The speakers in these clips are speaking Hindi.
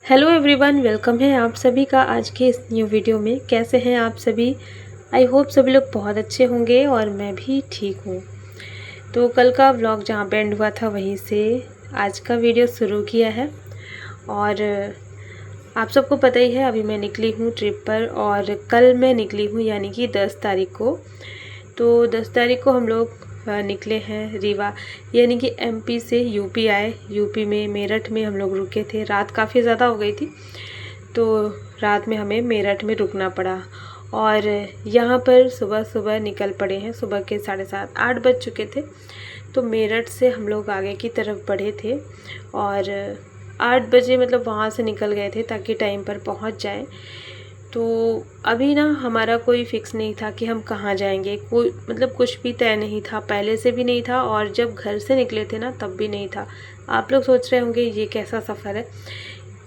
हेलो एवरीवन, वेलकम है आप सभी का आज के इस न्यू वीडियो में। कैसे हैं आप सभी? आई होप सभी लोग बहुत अच्छे होंगे और मैं भी ठीक हूँ। तो कल का व्लॉग जहाँ पे एंड हुआ था वहीं से आज का वीडियो शुरू किया है। और आप सबको पता ही है, अभी मैं निकली हूँ ट्रिप पर और कल मैं निकली हूँ यानी कि 10 तारीख को। तो 10 तारीख को हम लोग निकले हैं रीवा यानी कि एमपी से यूपी आए। यूपी में मेरठ में हम लोग रुके थे। रात काफ़ी ज़्यादा हो गई थी तो रात में हमें मेरठ में रुकना पड़ा और यहाँ पर सुबह सुबह निकल पड़े हैं। सुबह के 7:30-8 बज चुके थे। तो मेरठ से हम लोग आगे की तरफ बढ़े थे और 8 बजे मतलब वहाँ से निकल गए थे ताकि टाइम पर पहुँच जाएं। तो अभी ना हमारा कोई फ़िक्स नहीं था कि हम कहाँ जाएंगे। कोई मतलब कुछ भी तय नहीं था, पहले से भी नहीं था और जब घर से निकले थे ना तब भी नहीं था। आप लोग सोच रहे होंगे ये कैसा सफ़र है।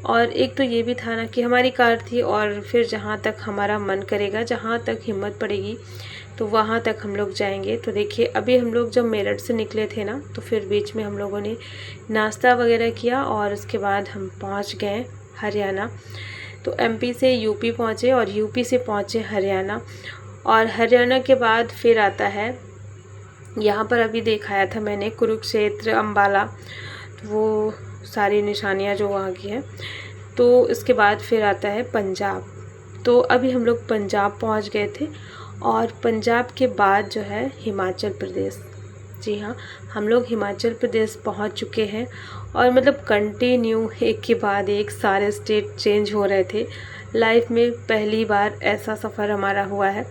और एक तो ये भी था ना कि हमारी कार थी और फिर जहाँ तक हमारा मन करेगा, जहाँ तक हिम्मत पड़ेगी तो वहाँ तक हम लोग जाएंगे। तो देखिए, अभी हम लोग जब मेरठ से निकले थे ना तो फिर बीच में हम लोगों ने नाश्ता वगैरह किया और उसके बाद हम पहुँच गए हरियाणा। तो एमपी से यूपी पहुँचे और यूपी से पहुँचे हरियाणा और हरियाणा के बाद फिर आता है यहाँ पर अभी दिखाया था मैंने कुरुक्षेत्र, अम्बाला, वो सारी निशानियाँ जो वहाँ की हैं। तो इसके बाद फिर आता है पंजाब। तो अभी हम लोग पंजाब पहुँच गए थे और पंजाब के बाद जो है हिमाचल प्रदेश। जी हाँ, हम लोग हिमाचल प्रदेश पहुँच चुके हैं और मतलब कंटिन्यू एक के बाद एक सारे स्टेट चेंज हो रहे थे। लाइफ में पहली बार ऐसा सफ़र हमारा हुआ है।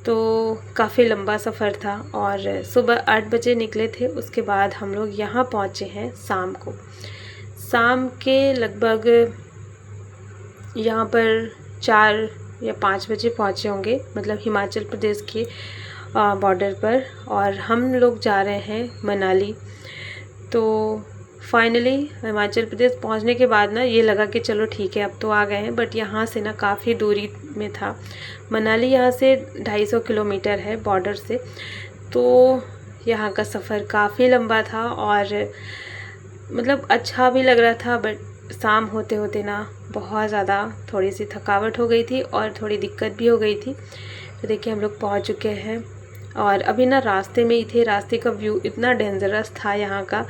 तो काफ़ी लंबा सफ़र था और सुबह 8 बजे निकले थे। उसके बाद हम लोग यहाँ पहुँचे हैं शाम को। शाम के लगभग यहाँ पर 4 या 5 बजे पहुँचे होंगे, मतलब हिमाचल प्रदेश के बॉर्डर पर। और हम लोग जा रहे हैं मनाली। तो फाइनली हिमाचल प्रदेश पहुंचने के बाद ना ये लगा कि चलो ठीक है अब तो आ गए हैं, बट यहाँ से ना काफ़ी दूरी में था मनाली। यहाँ से 250 किलोमीटर है बॉर्डर से। तो यहाँ का सफ़र काफ़ी लंबा था और मतलब अच्छा भी लग रहा था, बट शाम होते होते ना बहुत ज़्यादा थोड़ी सी थकावट हो गई थी और थोड़ी दिक्कत भी हो गई थी। तो देखिए, हम लोग पहुँच चुके हैं और अभी ना रास्ते में ही थे। रास्ते का व्यू इतना डेंजरस था यहाँ का,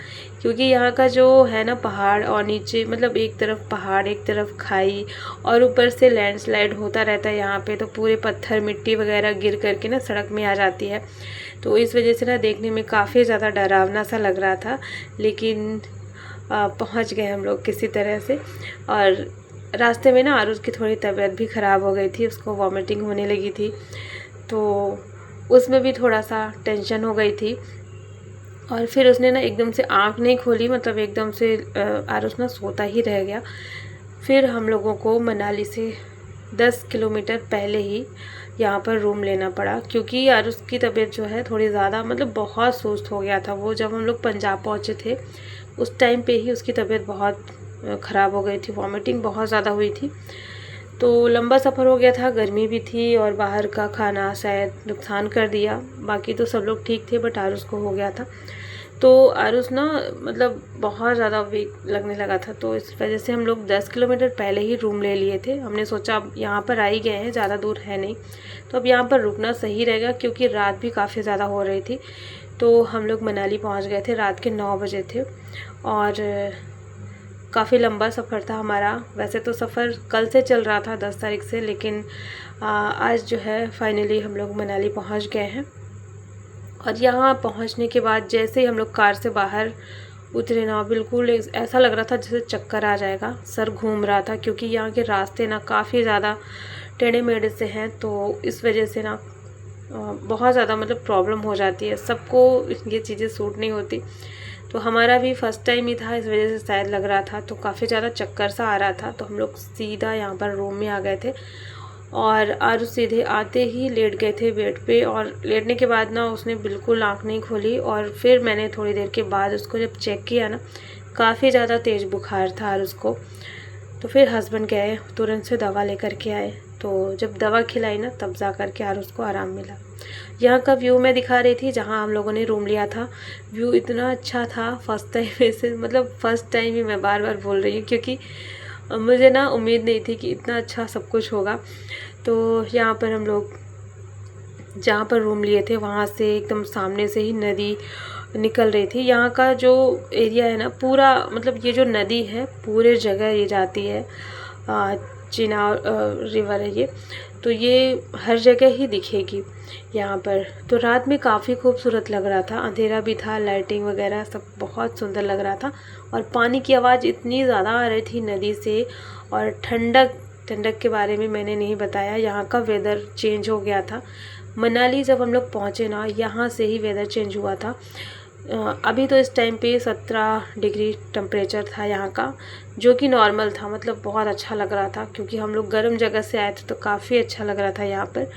क्योंकि यहाँ का जो है ना पहाड़ और नीचे मतलब एक तरफ पहाड़ एक तरफ खाई और ऊपर से लैंडस्लाइड होता रहता है यहाँ पे। तो पूरे पत्थर मिट्टी वगैरह गिर करके ना सड़क में आ जाती है। तो इस वजह से ना देखने में काफ़ी ज़्यादा डरावना सा लग रहा था, लेकिन पहुँच गए हम लोग किसी तरह से। और रास्ते में ना आरुष की थोड़ी तबीयत भी ख़राब हो गई थी, उसको वॉमिटिंग होने लगी थी। तो उसमें भी थोड़ा सा टेंशन हो गई थी और फिर उसने ना एकदम से आँख नहीं खोली, मतलब एकदम से आरुष ना सोता ही रह गया। फिर हम लोगों को मनाली से 10 किलोमीटर पहले ही यहाँ पर रूम लेना पड़ा, क्योंकि आरुष की तबीयत जो है थोड़ी ज़्यादा मतलब बहुत सुस्त हो गया था वो। जब हम लोग पंजाब पहुँचे थे उस टाइम पे ही उसकी तबीयत बहुत ख़राब हो गई थी, वॉमिटिंग बहुत ज़्यादा हुई थी। तो लंबा सफ़र हो गया था, गर्मी भी थी और बाहर का खाना शायद नुकसान कर दिया। बाकी तो सब लोग ठीक थे, बट आरुष को हो गया था। तो आरुष ना मतलब बहुत ज़्यादा वीक लगने लगा था। तो इस वजह से हम लोग 10 किलोमीटर पहले ही रूम ले लिए थे। हमने सोचा अब यहाँ पर आ ही गए हैं, ज़्यादा दूर है नहीं, तो अब यहाँ पर रुकना सही रहेगा, क्योंकि रात भी काफ़ी ज़्यादा हो रही थी। तो हम लोग मनाली पहुँच गए थे, रात के 9 बजे थे और काफ़ी लंबा सफ़र था हमारा। वैसे तो सफ़र कल से चल रहा था 10 तारीख से, लेकिन आज जो है फाइनली हम लोग मनाली पहुंच गए हैं। और यहाँ पहुंचने के बाद जैसे ही हम लोग कार से बाहर उतरे ना, बिल्कुल ऐसा लग रहा था जैसे चक्कर आ जाएगा, सर घूम रहा था, क्योंकि यहाँ के रास्ते ना काफ़ी ज़्यादा टेढ़े मेढ़े से हैं। तो इस वजह से ना बहुत ज़्यादा मतलब प्रॉब्लम हो जाती है, सबको ये चीज़ें सूट नहीं होती। तो हमारा भी फर्स्ट टाइम ही था, इस वजह से शायद लग रहा था, तो काफ़ी ज़्यादा चक्कर सा आ रहा था। तो हम लोग सीधा यहाँ पर रूम में आ गए थे और आरुष सीधे आते ही लेट गए थे बेड पे। और लेटने के बाद ना उसने बिल्कुल आँख नहीं खोली और फिर मैंने थोड़ी देर के बाद उसको जब चेक किया ना, काफ़ी ज़्यादा तेज़ बुखार था आरुष को। तो फिर हस्बैंड गए, तुरंत से दवा लेकर के आए। तो जब दवा खिलाई ना तब जा कर के आरुष को आराम मिला। यहाँ का व्यू मैं दिखा रही थी जहाँ हम लोगों ने रूम लिया था। व्यू इतना अच्छा था, फर्स्ट टाइम ऐसे मतलब फर्स्ट टाइम ही मैं बार बार बोल रही हूँ, क्योंकि मुझे ना उम्मीद नहीं थी कि इतना अच्छा सब कुछ होगा। तो यहाँ पर हम लोग जहाँ पर रूम लिए थे वहाँ से एकदम सामने से ही नदी निकल रही थी। यहाँ का जो एरिया है ना पूरा, मतलब ये जो नदी है पूरे जगह ये जाती है, चिनाब रिवर है ये, तो ये हर जगह ही दिखेगी यहाँ पर। तो रात में काफ़ी खूबसूरत लग रहा था, अंधेरा भी था, लाइटिंग वगैरह सब बहुत सुंदर लग रहा था। और पानी की आवाज़ इतनी ज़्यादा आ रही थी नदी से। और ठंडक के बारे में मैंने नहीं बताया, यहाँ का वेदर चेंज हो गया था। मनाली जब हम लोग पहुँचे ना, यहाँ से ही वेदर चेंज हुआ था। अभी तो इस टाइम पे 17 डिग्री टेम्परेचर था यहाँ का, जो कि नॉर्मल था, मतलब बहुत अच्छा लग रहा था क्योंकि हम लोग गर्म जगह से आए थे तो काफ़ी अच्छा लग रहा था यहाँ पर।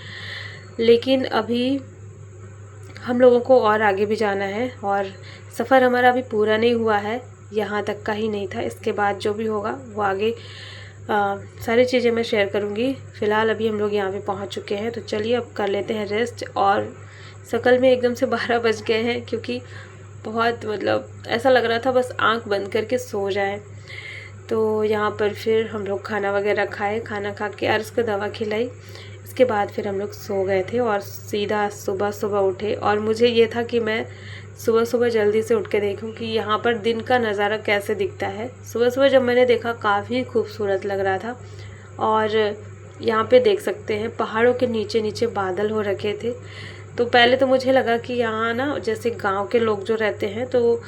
लेकिन अभी हम लोगों को और आगे भी जाना है और सफ़र हमारा अभी पूरा नहीं हुआ है, यहाँ तक का ही नहीं था। इसके बाद जो भी होगा वो आगे सारी चीज़ें मैं शेयर करूँगी। फ़िलहाल अभी हम लोग यहाँ पे पहुँच चुके हैं, तो चलिए अब कर लेते हैं रेस्ट। और शकल में एकदम से 12 बज गए हैं क्योंकि बहुत, मतलब ऐसा लग रहा था बस आंख बंद करके सो जाए। तो यहाँ पर फिर हम लोग खाना वगैरह खाए, खाना खा के और उसको दवा खिलाई। इसके बाद फिर हम लोग सो गए थे और सीधा सुबह उठे। और मुझे ये था कि मैं सुबह जल्दी से उठ के देखूं कि यहाँ पर दिन का नज़ारा कैसे दिखता है। सुबह जब मैंने देखा काफ़ी खूबसूरत लग रहा था। और यहाँ पे देख सकते हैं पहाड़ों के नीचे बादल हो रखे थे। तो पहले तो मुझे लगा कि यहाँ ना जैसे गांव के लोग जो रहते हैं तो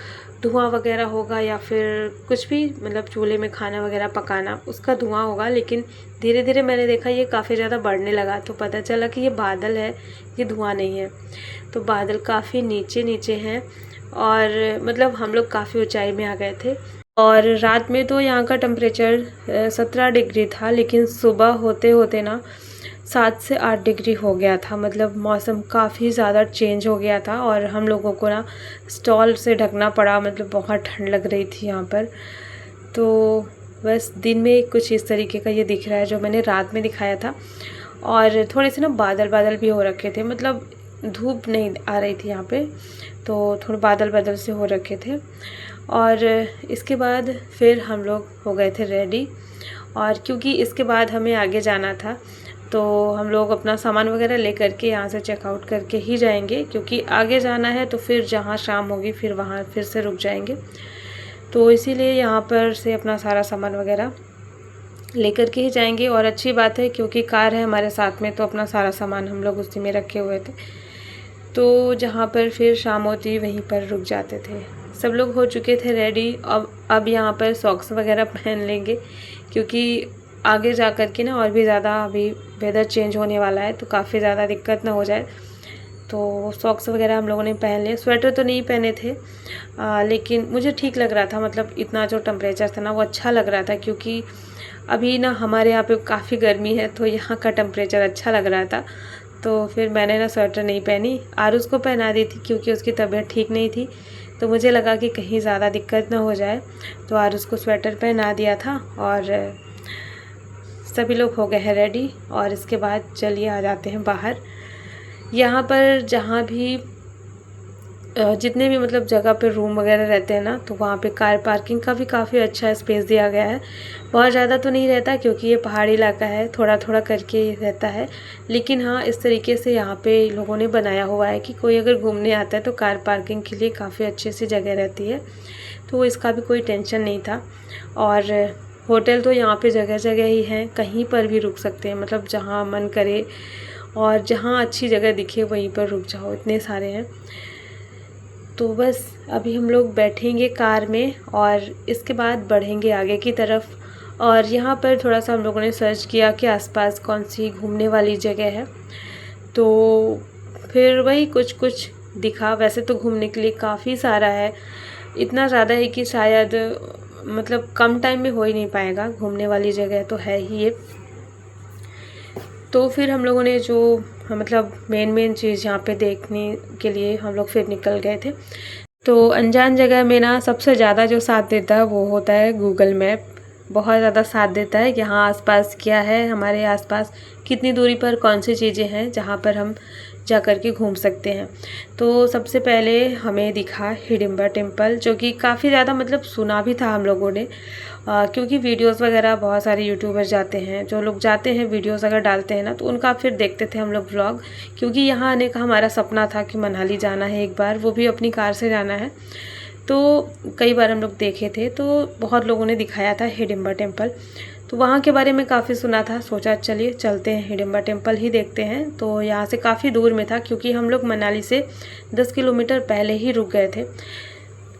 धुआं वगैरह होगा या फिर कुछ भी, मतलब चूल्हे में खाना वगैरह पकाना उसका धुआं होगा। लेकिन धीरे धीरे मैंने देखा ये काफ़ी ज़्यादा बढ़ने लगा, तो पता चला कि ये बादल है, ये धुआं नहीं है। तो बादल काफ़ी नीचे हैं और मतलब हम लोग काफ़ी ऊंचाई में आ गए थे। और रात में तो यहाँ का टेम्परेचर 17 डिग्री था, लेकिन सुबह होते होते ना 7 से 8 डिग्री हो गया था। मतलब मौसम काफ़ी ज़्यादा चेंज हो गया था और हम लोगों को ना स्टॉल से ढकना पड़ा, मतलब बहुत ठंड लग रही थी यहाँ पर। तो बस दिन में कुछ इस तरीके का ये दिख रहा है जो मैंने रात में दिखाया था। और थोड़े से ना बादल भी हो रखे थे, मतलब धूप नहीं आ रही थी यहाँ पे, तो थोड़े बादल से हो रखे थे। और इसके बाद फिर हम लोग हो गए थे रेडी। और क्योंकि इसके बाद हमें आगे जाना था तो हम लोग अपना सामान वगैरह लेकर के यहाँ से चेकआउट करके ही जाएंगे, क्योंकि आगे जाना है तो फिर जहाँ शाम होगी फिर वहाँ फिर से रुक जाएंगे। तो इसीलिए यहाँ पर से अपना सारा सामान वगैरह लेकर के ही जाएंगे। और अच्छी बात है क्योंकि कार है हमारे साथ में, तो अपना सारा सामान हम लोग उसी में रखे हुए थे। तो जहाँ पर फिर शाम होती वहीं पर रुक जाते थे। सब लोग हो चुके थे रेडी। अब यहाँ पर सॉक्स वगैरह पहन लेंगे क्योंकि आगे जा कर के ना और भी ज़्यादा अभी वेदर चेंज होने वाला है, तो काफ़ी ज़्यादा दिक्कत ना हो जाए। तो सॉक्स वगैरह हम लोगों ने पहन लिए। स्वेटर तो नहीं पहने थे, लेकिन मुझे ठीक लग रहा था, मतलब इतना जो टेम्परेचर था ना वो अच्छा लग रहा था। क्योंकि अभी ना हमारे यहाँ पे काफ़ी गर्मी है, तो यहाँ का टेम्परेचर अच्छा लग रहा था। तो फिर मैंने ना स्वेटर नहीं पहनी, आरुष को पहना दी थी क्योंकि उसकी तबीयत ठीक नहीं थी। तो मुझे लगा कि कहीं ज़्यादा दिक्कत ना हो जाए, तो आरुष को स्वेटर पहना दिया था। और सभी लोग हो गए हैं रेडी। और इसके बाद चलिए आ जाते हैं बाहर। यहाँ पर जहाँ भी जितने भी मतलब जगह पे रूम वगैरह रहते हैं ना, तो वहाँ पे कार पार्किंग का भी काफ़ी अच्छा स्पेस दिया गया है। बहुत ज़्यादा तो नहीं रहता क्योंकि ये पहाड़ी इलाका है, थोड़ा थोड़ा करके रहता है। लेकिन हाँ, इस तरीके से यहाँ पे लोगों ने बनाया हुआ है कि कोई अगर घूमने आता है तो कार पार्किंग के लिए काफ़ी अच्छी सी जगह रहती है, तो इसका भी कोई टेंशन नहीं था। और होटल तो यहाँ पे जगह जगह ही हैं, कहीं पर भी रुक सकते हैं, मतलब जहाँ मन करे और जहाँ अच्छी जगह दिखे वहीं पर रुक जाओ, इतने सारे हैं। तो बस अभी हम लोग बैठेंगे कार में और इसके बाद बढ़ेंगे आगे की तरफ। और यहाँ पर थोड़ा सा हम लोगों ने सर्च किया कि आसपास कौन सी घूमने वाली जगह है, तो फिर वही कुछ दिखा। वैसे तो घूमने के लिए काफ़ी सारा है, इतना ज़्यादा है कि शायद मतलब कम टाइम में हो ही नहीं पाएगा, घूमने वाली जगह तो है ही ये। तो फिर हम लोगों ने जो मतलब मेन चीज़ यहाँ पे देखने के लिए हम लोग फिर निकल गए थे। तो अनजान जगह में ना सबसे ज़्यादा जो साथ देता है वो होता है गूगल मैप। बहुत ज़्यादा साथ देता है, यहाँ आसपास क्या है, हमारे आसपास कितनी दूरी पर कौन सी चीज़ें हैं जहाँ पर हम जा कर के घूम सकते हैं। तो सबसे पहले हमें दिखा हिडिंबा टेम्पल, जो कि काफ़ी ज़्यादा मतलब सुना भी था हम लोगों ने, क्योंकि वीडियोस वगैरह बहुत सारे यूट्यूबर्स जाते हैं, जो लोग जाते हैं वीडियोस अगर डालते हैं ना, तो उनका फिर देखते थे हम लोग व्लॉग। क्योंकि यहाँ आने का हमारा सपना था कि मनाली जाना है एक बार, वो भी अपनी कार से जाना है। तो कई बार हम लोग देखे थे, तो बहुत लोगों ने दिखाया था हिडिंबा टेम्पल, तो वहाँ के बारे में काफ़ी सुना था। सोचा चलिए चलते हैं हिडिंबा टेम्पल ही देखते हैं। तो यहाँ से काफ़ी दूर में था, क्योंकि हम लोग मनाली से 10 किलोमीटर पहले ही रुक गए थे।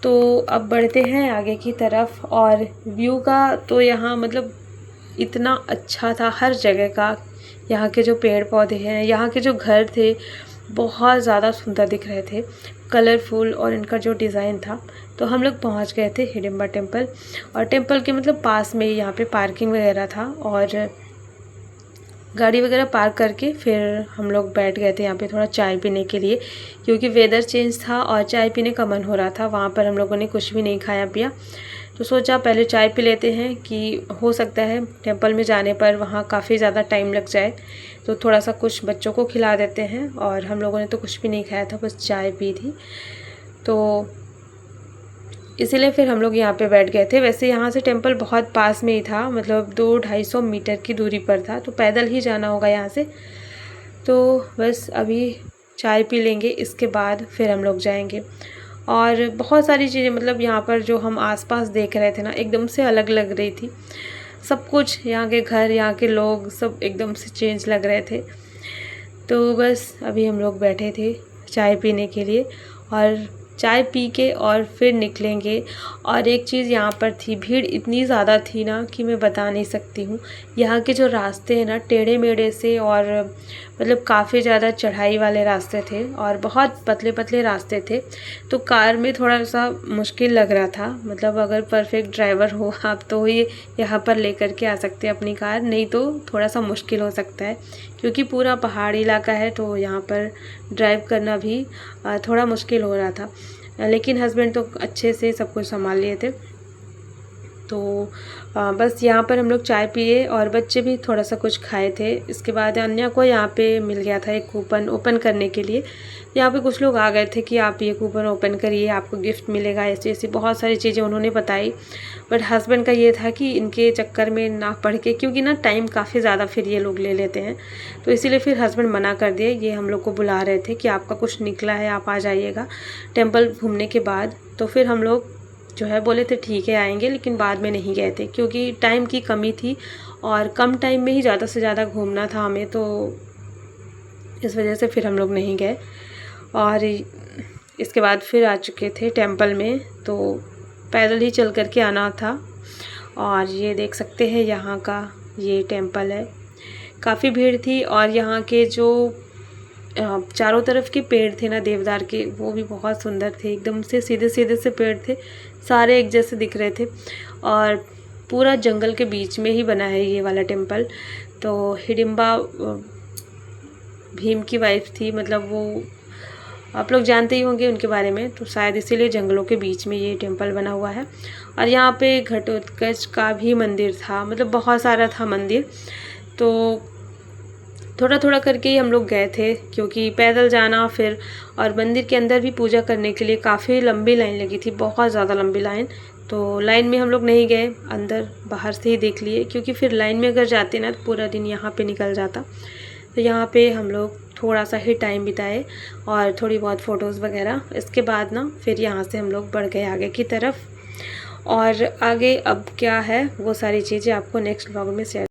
तो अब बढ़ते हैं आगे की तरफ। और व्यू का तो यहाँ मतलब इतना अच्छा था हर जगह का। यहाँ के जो पेड़ पौधे हैं, यहाँ के जो घर थे, बहुत ज़्यादा सुंदर दिख रहे थे, कलरफुल, और इनका जो डिज़ाइन था। तो हम लोग पहुँच गए थे हिडिंबा टेम्पल, और टेम्पल के मतलब पास में ही यहाँ पे पार्किंग वगैरह था, और गाड़ी वगैरह पार्क करके फिर हम लोग बैठ गए थे यहाँ पे थोड़ा चाय पीने के लिए, क्योंकि वेदर चेंज था और चाय पीने का मन हो रहा था। वहाँ पर हम लोगों ने कुछ भी नहीं खाया पिया, तो सोचा पहले चाय पी लेते हैं, कि हो सकता है टेम्पल में जाने पर वहाँ काफ़ी ज़्यादा टाइम लग जाए, तो थोड़ा सा कुछ बच्चों को खिला देते हैं। और हम लोगों ने तो कुछ भी नहीं खाया था, बस चाय पी थी, तो इसीलिए फिर हम लोग यहाँ पे बैठ गए थे। वैसे यहाँ से टेम्पल बहुत पास में ही था, मतलब 200-250 मीटर की दूरी पर था, तो पैदल ही जाना होगा यहाँ से। तो बस अभी चाय पी लेंगे, इसके बाद फिर हम लोग जाएंगे। और बहुत सारी चीज़ें मतलब यहाँ पर जो हम आसपास देख रहे थे ना, एकदम से अलग लग रही थी सब कुछ। यहाँ के घर, यहाँ के लोग, सब एकदम से चेंज लग रहे थे। तो बस अभी हम लोग बैठे थे चाय पीने के लिए, और चाय पी के और फिर निकलेंगे। और एक चीज़ यहाँ पर थी, भीड़ इतनी ज़्यादा थी ना कि मैं बता नहीं सकती हूँ। यहाँ के जो रास्ते हैं ना, टेढ़े मेढ़े से, और मतलब काफ़ी ज़्यादा चढ़ाई वाले रास्ते थे, और बहुत पतले पतले रास्ते थे। तो कार में थोड़ा सा मुश्किल लग रहा था, मतलब अगर परफेक्ट ड्राइवर हो आप तो ये यहाँ पर लेकर के आ सकते हैं अपनी कार, नहीं तो थोड़ा सा मुश्किल हो सकता है, क्योंकि पूरा पहाड़ी इलाका है, तो यहाँ पर ड्राइव करना भी थोड़ा मुश्किल हो रहा था। लेकिन हस्बैंड तो अच्छे से सब कुछ संभाल लिए थे। तो बस यहाँ पर हम लोग चाय पिए, और बच्चे भी थोड़ा सा कुछ खाए थे। इसके बाद अन्या को यहाँ पे मिल गया था एक कूपन ओपन करने के लिए। यहाँ पे कुछ लोग आ गए थे कि आप ये कूपन ओपन करिए, आपको गिफ्ट मिलेगा, ऐसी ऐसी बहुत सारी चीज़ें उन्होंने बताई। बट हस्बैंड का ये था कि इनके चक्कर में ना पढ़ के, क्योंकि ना टाइम काफ़ी ज़्यादा फिर ये लोग ले लेते हैं, तो इसीलिए फिर हस्बैंड मना कर दिए। ये हम लोग को बुला रहे थे कि आपका कुछ निकला है, आप आ जाइएगा टेम्पल घूमने के बाद। तो फिर हम लोग जो है बोले थे ठीक है आएंगे, लेकिन बाद में नहीं गए थे, क्योंकि टाइम की कमी थी, और कम टाइम में ही ज़्यादा से ज़्यादा घूमना था हमें, तो इस वजह से फिर हम लोग नहीं गए। और इसके बाद फिर आ चुके थे टेम्पल में, तो पैदल ही चल कर के आना था। और ये देख सकते हैं यहाँ का ये टेम्पल है। काफ़ी भीड़ थी, और यहाँ के जो चारों तरफ के पेड़ थे ना देवदार के, वो भी बहुत सुंदर थे, एकदम से सीधे सीधे से पेड़ थे, सारे एक जैसे दिख रहे थे, और पूरा जंगल के बीच में ही बना है ये वाला टेम्पल। तो हिडिंबा भीम की वाइफ थी, मतलब वो आप लोग जानते ही होंगे उनके बारे में, तो शायद इसीलिए जंगलों के बीच में ये टेम्पल बना हुआ है। और यहाँ पे घटोत्कच का भी मंदिर था, मतलब बहुत सारा था मंदिर। तो थोड़ा थोड़ा करके ही हम लोग गए थे, क्योंकि पैदल जाना फिर, और मंदिर के अंदर भी पूजा करने के लिए काफ़ी लंबी लाइन लगी थी, बहुत ज़्यादा लंबी लाइन। तो लाइन में हम लोग नहीं गए, अंदर बाहर से ही देख लिए, क्योंकि फिर लाइन में अगर जाते ना तो पूरा दिन यहाँ पे निकल जाता। तो यहाँ पे हम लोग थोड़ा सा ही टाइम बिताए, और थोड़ी बहुत फ़ोटोज़ वगैरह। इसके बाद ना फिर यहाँ से हम लोग बढ़ गए आगे की तरफ, और आगे अब क्या है वो सारी चीज़ें आपको नेक्स्ट व्लॉग में शेयर